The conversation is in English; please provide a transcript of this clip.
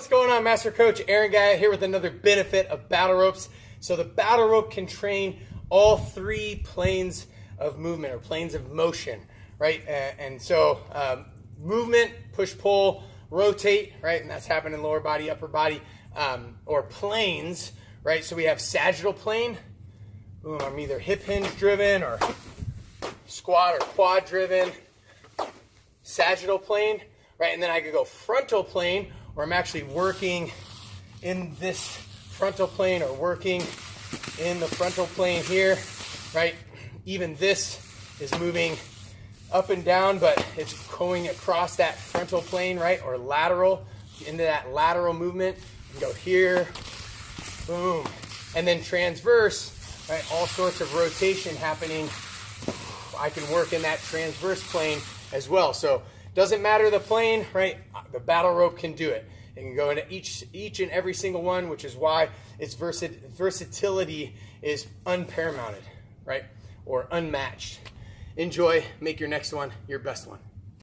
What's going on, Master Coach Aaron Guyett here with another benefit of battle ropes. So the battle rope can train all three planes of movement or planes of motion, right? And so movement, push, pull, rotate, right? And that's happening in lower body, upper body, or planes, right? So we have sagittal plane. Boom, I'm either hip hinge driven or squat or quad driven. Sagittal plane, right? And then I could go frontal plane, where I'm actually working in this frontal plane or working in the frontal plane here, right? Even this is moving up and down, but it's going across that frontal plane, right? Or lateral, into that lateral movement. You can go here, boom. And then transverse, right? All sorts of rotation happening. I can work in that transverse plane as well. So doesn't matter the plane, right? The battle rope can do it. It can go into each and every single one, which is why its versatility is unparamounted, right? Or unmatched. Enjoy. Make your next one your best one.